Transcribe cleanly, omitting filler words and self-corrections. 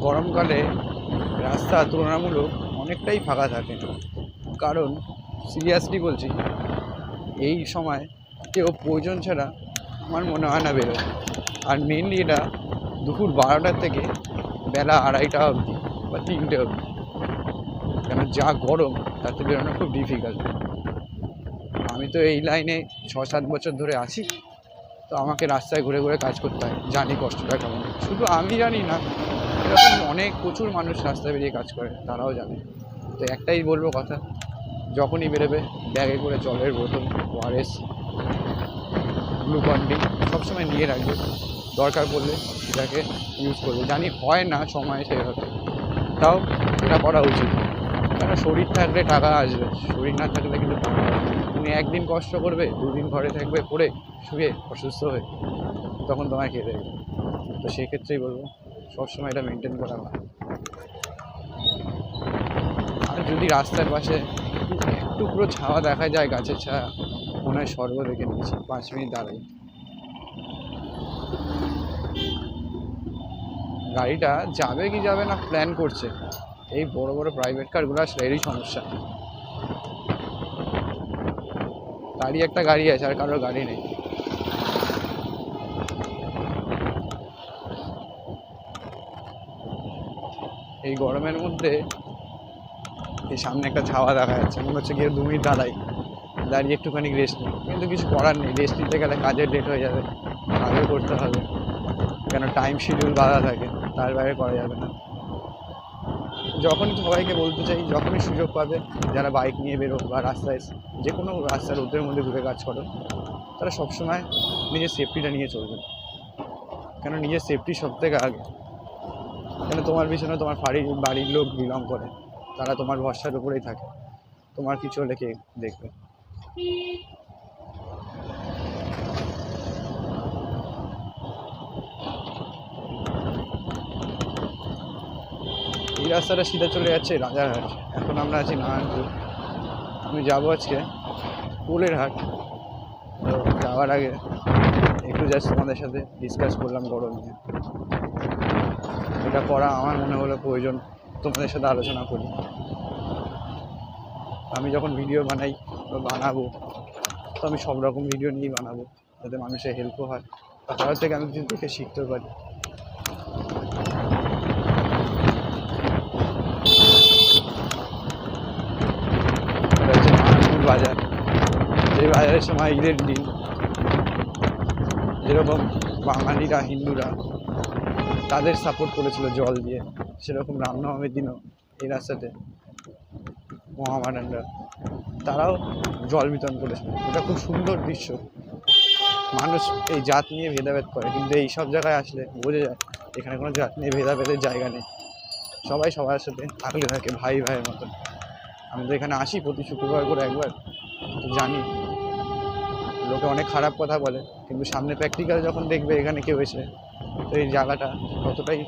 গরমকালে রাস্তা তুলনামূলক অনেকটাই ফাঁকা থাকে, কারণ সিরিয়াসলি বলছি এই সময় কেউ প্রয়োজন ছাড়া আমার মনে হয় না বেরোয়। আর মেনলি এটা দুপুর 12টা থেকে বেলা 2:30 অবধি বা 3টে অবধি, কেন যা গরম তাতে বেরোনো খুব ডিফিকাল্ট। আমি তো এই লাইনে 6-7 বছর ধরে আছি, তো আমাকে রাস্তায় ঘুরে ঘুরে কাজ করতে হয়, জানি কষ্টটা কেমন। শুধু আমি জানি না, এরকম অনেক প্রচুর মানুষ রাস্তায় বেরিয়ে কাজ করে, তারাও জানে। তো একটাই বলবো কথা, যখনই বেরোবে ব্যাগে করে জলের বোতল, ওআরএস, গ্লুকন ডি সবসময় নিয়ে রাখবে। দরকার পড়লে এটাকে ইউজ করবে। জানি হয় না সময় সেভাবে, তাও এটা করা উচিত। কেন শরীর থাকলে টাকা আসবে, শরীর না থাকলে কিন্তু টাকা আসবে। তুমি একদিন কষ্ট করবে, 2 দিন ঘরে থাকবে পড়ে শুয়ে অসুস্থ হয়ে, তখন তোমায় খেয়ে দেবে। তো সেক্ষেত্রেই বলবো সবসময় এটা মেনটেন করা ভালো। আর যদি রাস্তার পাশে একটু পুরো ছাওয়া দেখা যায়, গাছের ছায়া, মনে হয় স্বর্গ দেখে নিয়েছি। 5 মিনিট দাঁড়াই, গাড়িটা যাবে কি যাবে না প্ল্যান করছে। এই বড় বড় প্রাইভেট কারগুলো আসলে এরই সমস্যা, তারই একটা গাড়ি আছে আর কারোর গাড়ি নেই। এই গরমের মধ্যে এই সামনে একটা ছাওয়া দেখা যাচ্ছে, মনে হচ্ছে গিয়ে 2 মিনিট দাঁড়িয়ে একটুখানি রেস্ট নিই, কিন্তু কিছু করার নেই। রেস্ট নিতে গেলে কাজের লেট হয়ে যাবে, কাজও করতে হবে, কেন টাইম শিডিউল বাঁধা থাকে, তার বাইরে করা যাবে না। যখনই সবাইকে বলতে চাই, যখনই সুযোগ পাবে, যারা বাইক নিয়ে বেরো বা রাস্তায় যে কোনো রাস্তার রোদের মধ্যে ঘুরে কাজ করো, তারা সবসময় নিজের সেফটিটা নিয়ে চলবে। কেন নিজের সেফটি সব থেকে আগে। কেন তোমার পিছনে তোমার বাড়ির লোক বিলং করে, তারা তোমার ভরসার উপরেই থাকে। তোমার কিছু হলে কে দেখবে? এই রাস্তাটা সিধা চলে যাচ্ছে রাজারহাট। এখন আমরা আছি নারায়ণপুর। আমি যাবো আজকে কুলেরহাট। তো যাওয়ার আগে একটু জাস্ট তোমাদের সাথে ডিসকাস করলাম গরম নিয়ে। এটা করা আমার মনে হলো প্রয়োজন, তোমাদের সাথে আলোচনা করি। আমি যখন ভিডিও বানাই বা বানাবো, তো আমি সব রকম ভিডিও নিয়েই বানাবো, যাতে মানুষের হেল্পও হয়, বা তার থেকে আমি কিছু দেখে শিখতে পারি। এটা হচ্ছে নারায়ণপুর বাজার। এই বাজারের সময় ঈদের দিন যেরকম বাঙালিরা, হিন্দুরা তাদের সাপোর্ট করেছিল জল দিয়ে, সেরকম রামনবমীর দিনও এই রাস্তাতে মহামারানরা তারাও জল বিতরণ করেছিল। এটা খুব সুন্দর দৃশ্য। মানুষ এই জাত নিয়ে ভেদাভেদ করে, কিন্তু এই সব জায়গায় আসলে বোঝা যায় এখানে কোনো জাত নিয়ে ভেদাভেদের জায়গা নেই। সবাই সবার সাথে আগলে থাকে ভাই ভাইয়ের মতন। আমি তো এখানে আসি প্রতি শুক্রবার করে একবার, তো জানি লোকে অনেক খারাপ কথা বলে, কিন্তু সামনে প্র্যাকটিক্যাল যখন দেখবে এখানে কেউ এসে, তো এই জায়গাটা কতটাই